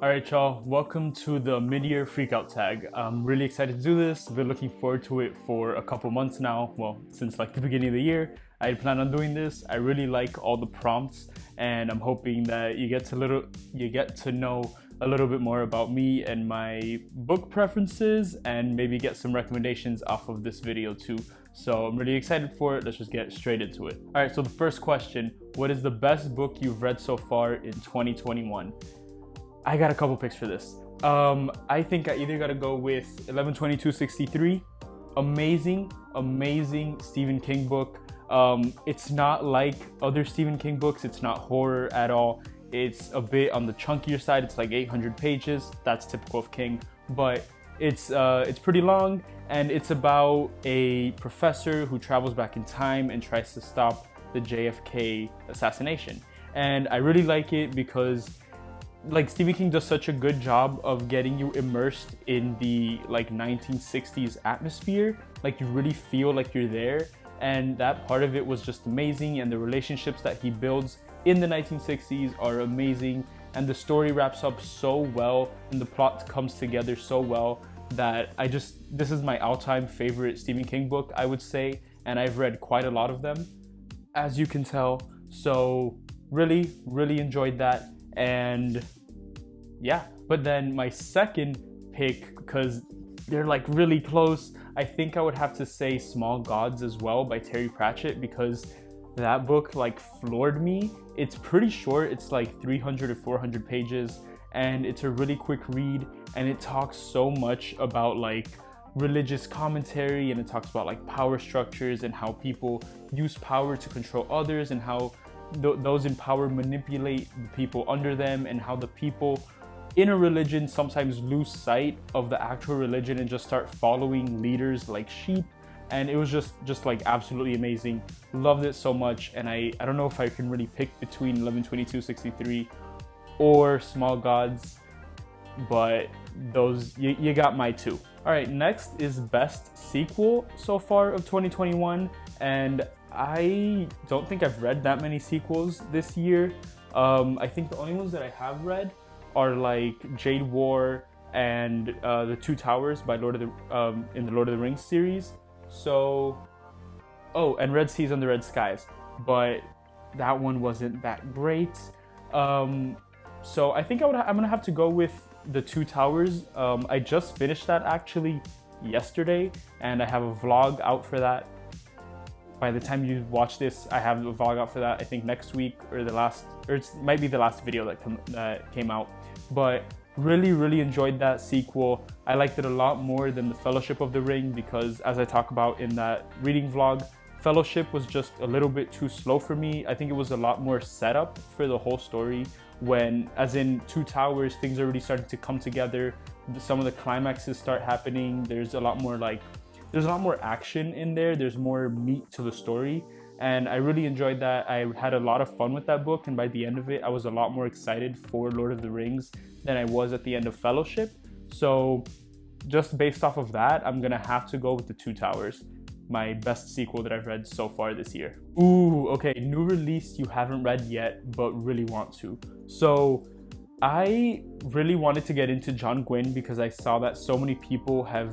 Alright y'all, welcome to the mid-year freakout tag. I'm really excited to do this. I've been looking forward to it for a couple months now. Well, since like the beginning of the year, I had planned on doing this. I really like all the prompts and I'm hoping that you get to know a little bit more about me and my book preferences and maybe get some recommendations off of this video too. So I'm really excited for it. Let's just get straight into it. Alright, so the first question, what is the best book you've read so far in 2021? I got a couple picks for this. I think I either gotta go with 11/22/63. Amazing Stephen King book. It's not like other Stephen King books. It's not horror at all. It's a bit on the chunkier side. It's like 800 pages. That's typical of King, but it's pretty long, and it's about a professor who travels back in time and tries to stop the JFK assassination. And I really like it because like Stephen King does such a good job of getting you immersed in the like 1960s atmosphere. Like you really feel like you're there, and that part of it was just amazing, and the relationships that he builds in the 1960s are amazing, and the story wraps up so well and the plot comes together so well that this is my all-time favorite Stephen King book, I would say, and I've read quite a lot of them, as you can tell. So really enjoyed that. And yeah, but then my second pick, because they're like really close, I think I would have to say Small Gods as well by Terry Pratchett, because that book like floored me. It's pretty short, it's like 300 or 400 pages, and it's a really quick read, and it talks so much about like religious commentary, and it talks about like power structures and how people use power to control others, and how those in power manipulate the people under them, and how the people in a religion sometimes lose sight of the actual religion and just start following leaders like sheep. And it was just like absolutely amazing. Loved it so much, and I don't know if I can really pick between 11/22/63 or Small Gods, but those you got my two. All right, next is best sequel so far of 2021, and I don't think I've read that many sequels this year. I think the only ones that I have read are like Jade War and The Two Towers by in the Lord of the Rings series. So, and Red Seas Under Red Skies, but that one wasn't that great. So I think I'm gonna have to go with The Two Towers. I just finished that actually yesterday, and I have a vlog out for that. By the time you watch this, I have a vlog out for that, I think next week, or it might be the last video that came out. But really enjoyed that sequel. I liked it a lot more than the Fellowship of the Ring, because as I talk about in that reading vlog, Fellowship was just a little bit too slow for me. I think it was a lot more setup for the whole story, when, as in Two Towers, things are already starting to come together. Some of the climaxes start happening. There's a lot more action in there. There's more meat to the story, and I really enjoyed that. I had a lot of fun with that book, and by the end of it, I was a lot more excited for Lord of the Rings than I was at the end of Fellowship. So just based off of that, I'm gonna have to go with The Two Towers, my best sequel that I've read so far this year. Ooh, okay, new release you haven't read yet, but really want to. So I really wanted to get into John Gwynne because I saw that so many people have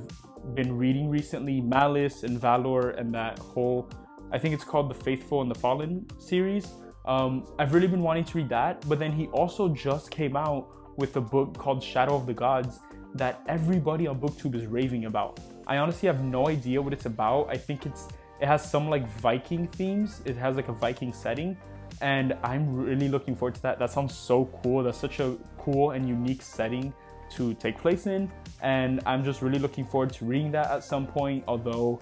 been reading recently Malice and Valor and that whole, I think it's called the Faithful and the Fallen series. I've really been wanting to read that, but then he also just came out with a book called Shadow of the Gods that everybody on BookTube is raving about. I honestly have no idea what it's about. I think it has some like Viking themes. It has like a Viking setting, and I'm really looking forward to that. That sounds so cool. That's such a cool and unique setting to take place in, and I'm just really looking forward to reading that at some point, although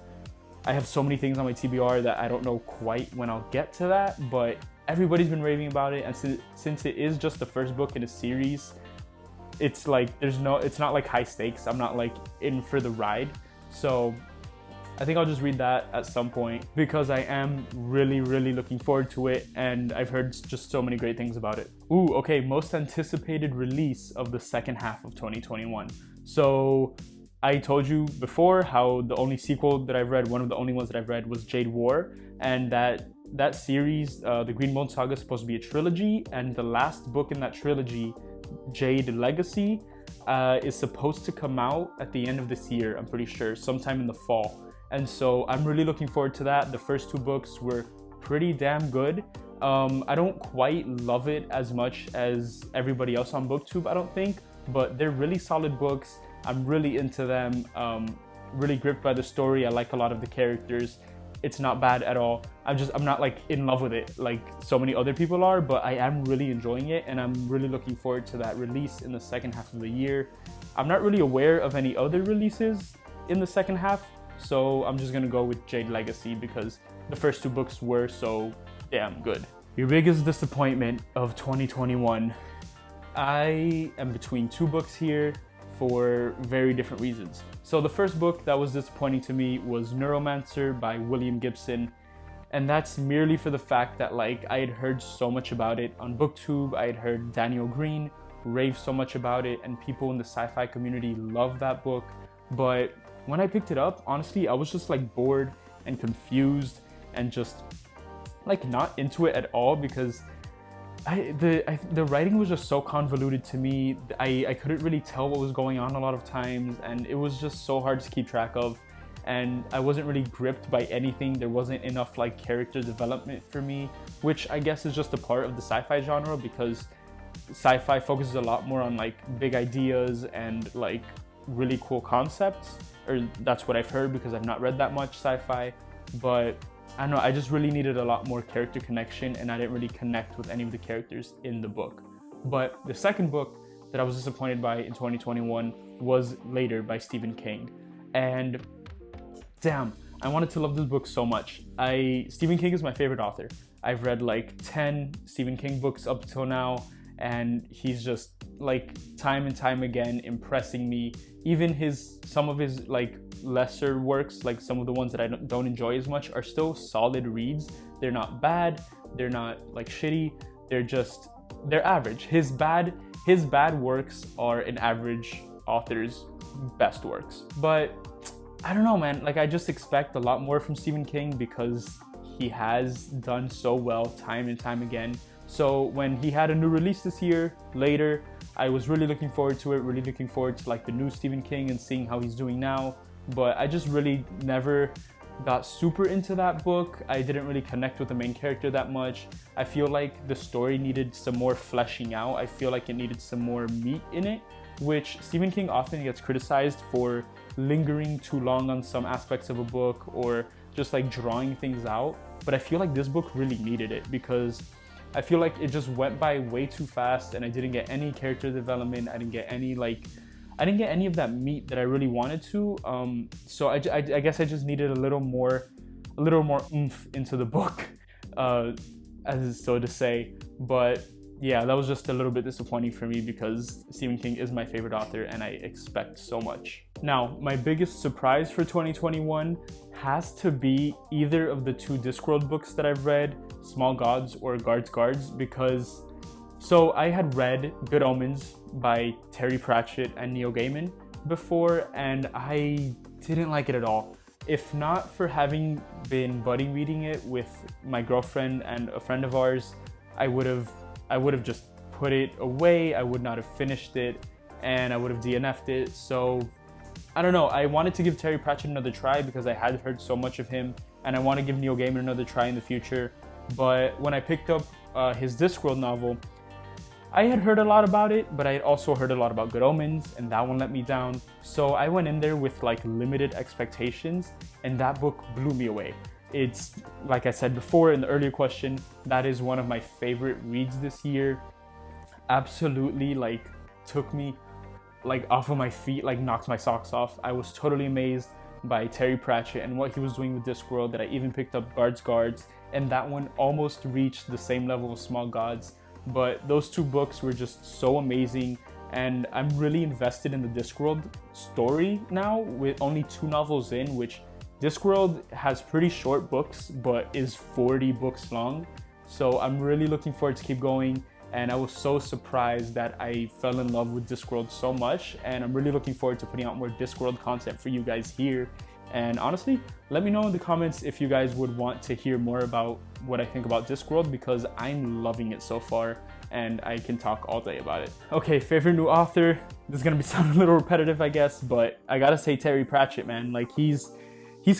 I have so many things on my TBR that I don't know quite when I'll get to that, but everybody's been raving about it, and since it is just the first book in a series, it's like it's not like high stakes. I'm not like in for the ride, so I think I'll just read that at some point because I am really looking forward to it, and I've heard just so many great things about it. Ooh, okay, most anticipated release of the second half of 2021. So I told you before how the only sequel that I've read, one of the only ones that I've read, was Jade War, and that series, the Green Bone Saga, is supposed to be a trilogy, and the last book in that trilogy Jade Legacy is supposed to come out at the end of this year, I'm pretty sure, sometime in the fall. And so I'm really looking forward to that. The first 2 books were pretty damn good. I don't quite love it as much as everybody else on BookTube, I don't think, but they're really solid books. I'm really into them, really gripped by the story. I like a lot of the characters. It's not bad at all. I'm not like in love with it like so many other people are, but I am really enjoying it, and I'm really looking forward to that release in the second half of the year. I'm not really aware of any other releases in the second half, so I'm just gonna go with Jade Legacy because the first 2 books were so damn good. Your biggest disappointment of 2021. I am between 2 books here for very different reasons. So the first book that was disappointing to me was Neuromancer by William Gibson. And that's merely for the fact that like I had heard so much about it on BookTube. I had heard Daniel Green rave so much about it, and people in the sci-fi community love that book. But when I picked it up, honestly, I was just like bored and confused and just like not into it at all, because the writing was just so convoluted to me. I couldn't really tell what was going on a lot of times, and it was just so hard to keep track of, and I wasn't really gripped by anything. There wasn't enough like character development for me, which I guess is just a part of the sci-fi genre, because sci-fi focuses a lot more on like big ideas and like really cool concepts, or that's what I've heard because I've not read that much sci-fi. But I don't know, I just really needed a lot more character connection, and I didn't really connect with any of the characters in the book. But the second book that I was disappointed by in 2021 was Later by Stephen King. And damn, I wanted to love this book so much. Stephen King is my favorite author. I've read like 10 Stephen King books up till now, and he's just like time and time again impressing me. Even some of his like lesser works, like some of the ones that I don't enjoy as much, are still solid reads. They're not bad, they're not like shitty, they're average. His bad works are an average author's best works. But I don't know, man, like I just expect a lot more from Stephen King because he has done so well time and time again. So when he had a new release this year, Later, I was really looking forward to it, really looking forward to like the new Stephen King and seeing how he's doing now. But I just really never got super into that book. I didn't really connect with the main character that much. I feel like the story needed some more fleshing out. I feel like it needed some more meat in it, which Stephen King often gets criticized for lingering too long on some aspects of a book or just like drawing things out. But I feel like this book really needed it, because I feel like it just went by way too fast, and I didn't get any character development. I didn't get any of that meat that I really wanted to. So I guess I just needed a little more oomph into the book, as so to say. But yeah, that was just a little bit disappointing for me because Stephen King is my favorite author and I expect so much. Now, my biggest surprise for 2021 has to be either of the 2 Discworld books that I've read, Small Gods or Guards, because so I had read Good Omens by Terry Pratchett and Neil Gaiman before, and I didn't like it at all. If not for having been buddy reading it with my girlfriend and a friend of ours, I would have just put it away. I would not have finished it, and I would have DNF'd it. So I don't know. I wanted to give Terry Pratchett another try because I had heard so much of him, and I want to give Neil Gaiman another try in the future. But when I picked up his Discworld novel, I had heard a lot about it, but I had also heard a lot about Good Omens, and that one let me down. So I went in there with like limited expectations, and that book blew me away. It's, like I said before in the earlier question, that is one of my favorite reads this year. Absolutely like took me like off of my feet, like knocked my socks off. I was totally amazed by Terry Pratchett and what he was doing with Discworld, that I even picked up Guards, and that one almost reached the same level of Small Gods. But those 2 books were just so amazing, and I'm really invested in the Discworld story now with only 2 novels in, which Discworld has pretty short books but is 40 books long. So I'm really looking forward to keep going, and I was so surprised that I fell in love with Discworld so much, and I'm really looking forward to putting out more Discworld content for you guys here. And honestly, let me know in the comments if you guys would want to hear more about what I think about Discworld, because I'm loving it so far, and I can talk all day about it. Okay, favorite new author. This is gonna sound a little repetitive, I guess, but I gotta say Terry Pratchett, man. Like he's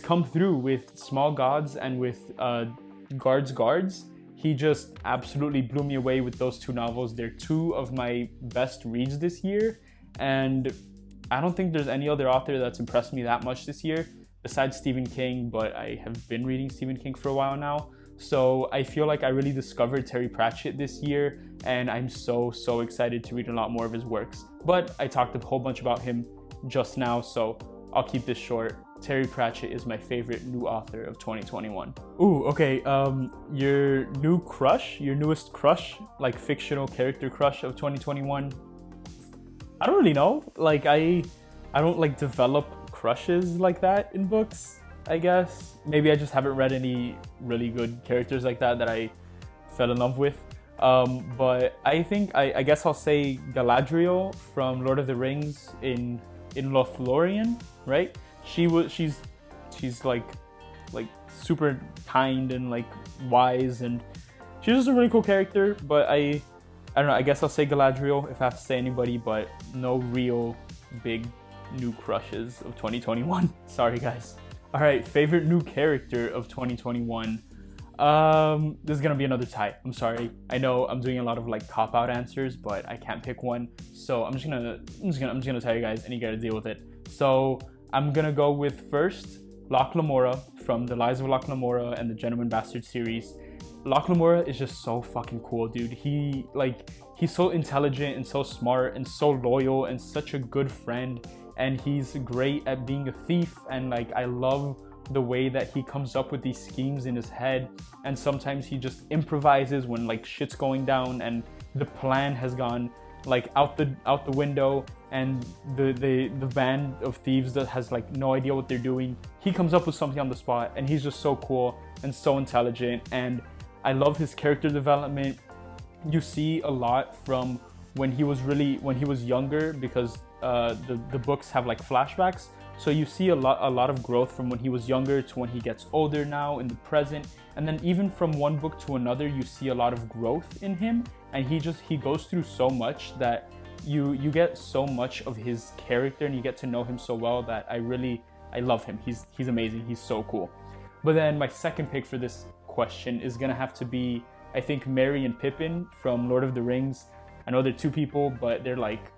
come through with Small Gods and with Guards. He just absolutely blew me away with those two novels. They're two of my best reads this year, and I don't think there's any other author that's impressed me that much this year besides Stephen King, but I have been reading Stephen King for a while now. So I feel like I really discovered Terry Pratchett this year, and I'm so excited to read a lot more of his works. But I talked a whole bunch about him just now, so I'll keep this short. Terry Pratchett is my favorite new author of 2021. Ooh, okay, your newest crush, like fictional character crush of 2021? I don't really know. Like I don't like develop crushes like that in books, I guess. Maybe I just haven't read any really good characters like that I fell in love with. But I think I guess I'll say Galadriel from Lord of the Rings in Lothlorien, right? She's like super kind and like wise, and she's just a really cool character. But I don't know, I guess I'll say Galadriel if I have to say anybody, but no real big new crushes of 2021. Sorry guys. All right, favorite new character of 2021. This is gonna be another tie. I'm sorry. I know I'm doing a lot of like cop-out answers, but I can't pick one. So I'm just gonna tell you guys, and you gotta deal with it. So I'm gonna go with first Locke Lamora from The Lies of Locke Lamora and the Gentleman Bastard series. Locke Lamora is just so fucking cool, dude. He's so intelligent and so smart and so loyal and such a good friend, and he's great at being a thief. And like I love the way that he comes up with these schemes in his head, and sometimes he just improvises when like shit's going down and the plan has gone like out the window, and the band of thieves that has like no idea what they're doing, he comes up with something on the spot, and he's just so cool and so intelligent. And I love his character development. You see a lot from when he was younger, because the books have like flashbacks. So you see a lot of growth from when he was younger to when he gets older now in the present. And then even from one book to another, you see a lot of growth in him. And he goes through so much that you get so much of his character, and you get to know him so well that I love him. He's amazing. He's so cool. But then my second pick for this question is gonna have to be, I think, Merry and Pippin from Lord of the Rings. I know they're two people, but they're like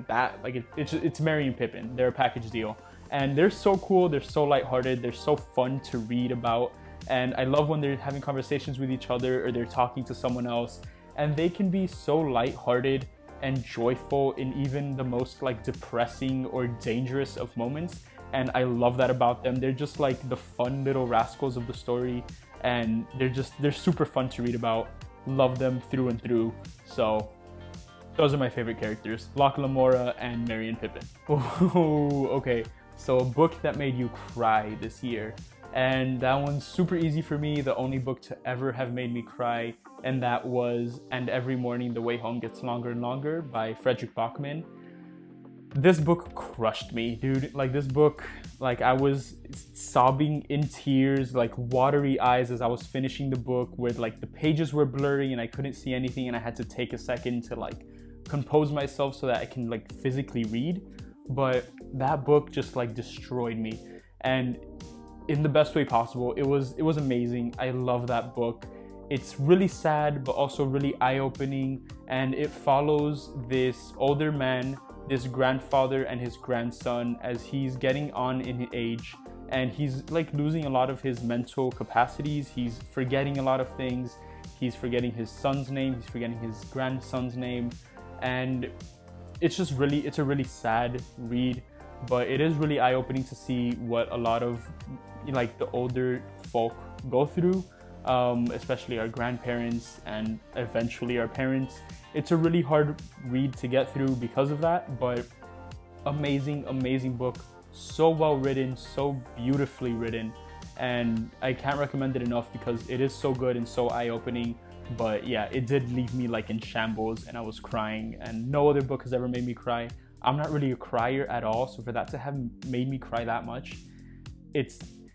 that. Like it's Merry and Pippin. They're a package deal. And they're so cool, they're so lighthearted, they're so fun to read about. And I love when they're having conversations with each other or they're talking to someone else. And they can be so lighthearted and joyful in even the most like depressing or dangerous of moments. And I love that about them. They're just like the fun little rascals of the story. And they're super fun to read about. Love them through and through. So those are my favorite characters, Locke Lamora and Merry and Pippin. Oh, okay. So a book that made you cry this year. And that one's super easy for me, the only book to ever have made me cry. And that was And Every Morning the Way Home Gets Longer and Longer by Frederick Bachman. This book crushed me, dude. Like this book, like I was sobbing in tears, like watery eyes as I was finishing the book, where like the pages were blurry and I couldn't see anything, and I had to take a second to like compose myself so that I can like physically read. But that book just like destroyed me, and in the best way possible. It was amazing. I love that book. It's really sad, but also really eye-opening, and it follows this older man, this grandfather, and his grandson as he's getting on in age, and he's like losing a lot of his mental capacities. He's forgetting a lot of things. He's forgetting his son's name. He's forgetting his grandson's name, and it's a really sad read, but it is really eye-opening to see what a lot of like the older folk go through, especially our grandparents and eventually our parents. It's a really hard read to get through because of that, but amazing book. So well written, so beautifully written, and I can't recommend it enough because it is so good and so eye-opening. But yeah, it did leave me like in shambles, and I was crying, and no other book has ever made me cry. I'm not really a crier at all, so for that to have made me cry that much, it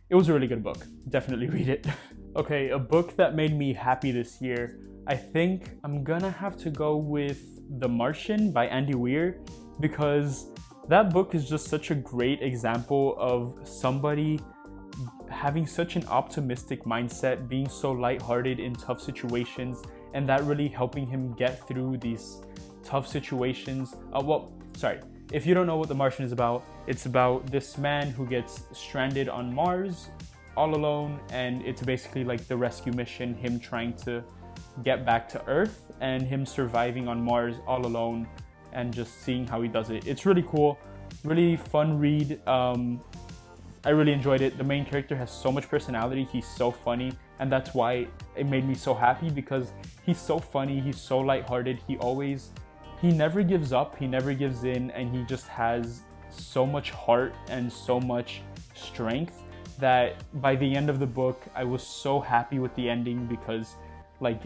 was a really good book. Definitely read it. Okay, a book that made me happy this year. I think I'm gonna have to go with The Martian by Andy Weir, because that book is just such a great example of somebody having such an optimistic mindset, being so lighthearted in tough situations, and that really helping him get through these tough situations. If you don't know what The Martian is about, it's about this man who gets stranded on Mars all alone, and it's basically like the rescue mission, him trying to get back to Earth and him surviving on Mars all alone and just seeing how he does it. It's really cool, really fun read. I really enjoyed it. The main character has so much personality. He's so funny, and that's why it made me so happy, because he's so funny, he's so lighthearted. He never gives up, he never gives in, and he just has so much heart and so much strength that by the end of the book, I was so happy with the ending, because like,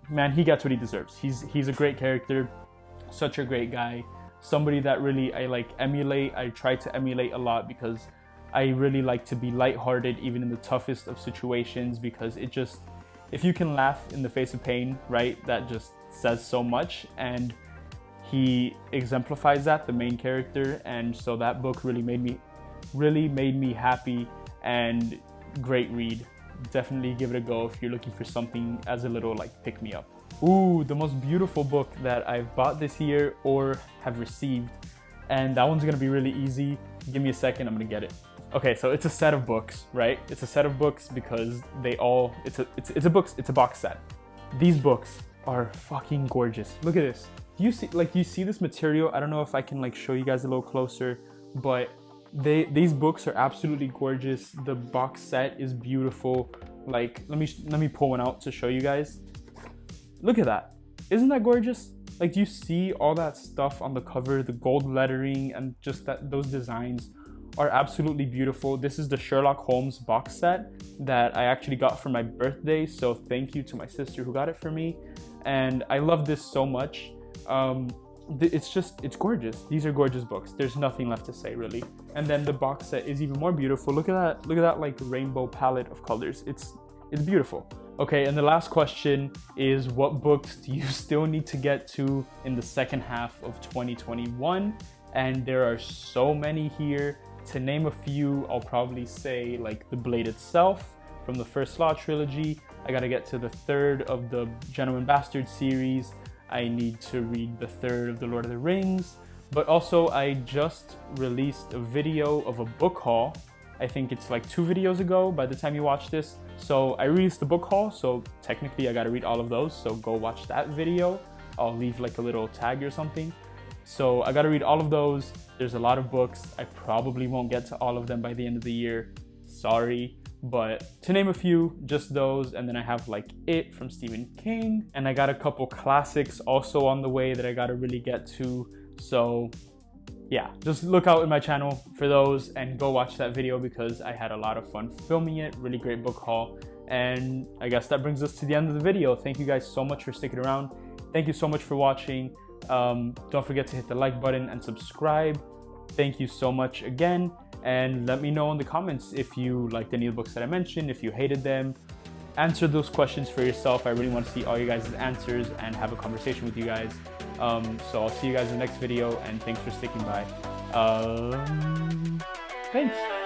man, he gets what he deserves. He's a great character, such a great guy, somebody that really I try to emulate a lot, because I really like to be lighthearted even in the toughest of situations, because if you can laugh in the face of pain, right, that just says so much. And he exemplifies that, the main character, and so that book really made me happy, and great read. Definitely give it a go if you're looking for something as a little pick me up. Ooh, the most beautiful book that I've bought this year or have received, and that one's gonna be really easy. Give me a second, I'm gonna get it. Okay, so it's a set of books, right? It's a set of books because it's a box set. These books are fucking gorgeous. Look at this. Do you see this material? I don't know if I can show you guys a little closer, but these books are absolutely gorgeous. The box set is beautiful. Let me pull one out to show you guys. Look at that. Isn't that gorgeous? Do you see all that stuff on the cover, the gold lettering, and just those designs are absolutely beautiful. This is the Sherlock Holmes box set that I actually got for my birthday, so thank you to my sister who got it for me, and I love this so much. It's gorgeous. These are gorgeous books. There's nothing left to say, really. And then the box set is even more beautiful. Look at that rainbow palette of colors. It's beautiful. Okay, and the last question is, what books do you still need to get to in the second half of 2021? And there are so many here. To name a few, I'll probably say The Blade itself from the First Law trilogy. I gotta get to the third of the Gentleman Bastard series. I need to read the third of the Lord of the Rings. But also, I just released a video of a book haul. I think it's 2 videos ago by the time you watch this. So I released the book haul, so technically I gotta read all of those. So go watch that video. I'll leave a little tag or something. So I gotta read all of those. There's a lot of books. I probably won't get to all of them by the end of the year. Sorry. But to name a few, just those. And then I have It from Stephen King. And I got a couple classics also on the way that I gotta really get to. So yeah, just look out in my channel for those and go watch that video, because I had a lot of fun filming it. Really great book haul. And I guess that brings us to the end of the video. Thank you guys so much for sticking around. Thank you so much for watching. Don't forget to hit the like button and subscribe. Thank you so much again, and let me know in the comments if you liked any of the books that I mentioned, if you hated them. Answer those questions for yourself. I really want to see all you guys' answers and have a conversation with you guys. So I'll see you guys in the next video, and thanks for sticking by. Thanks.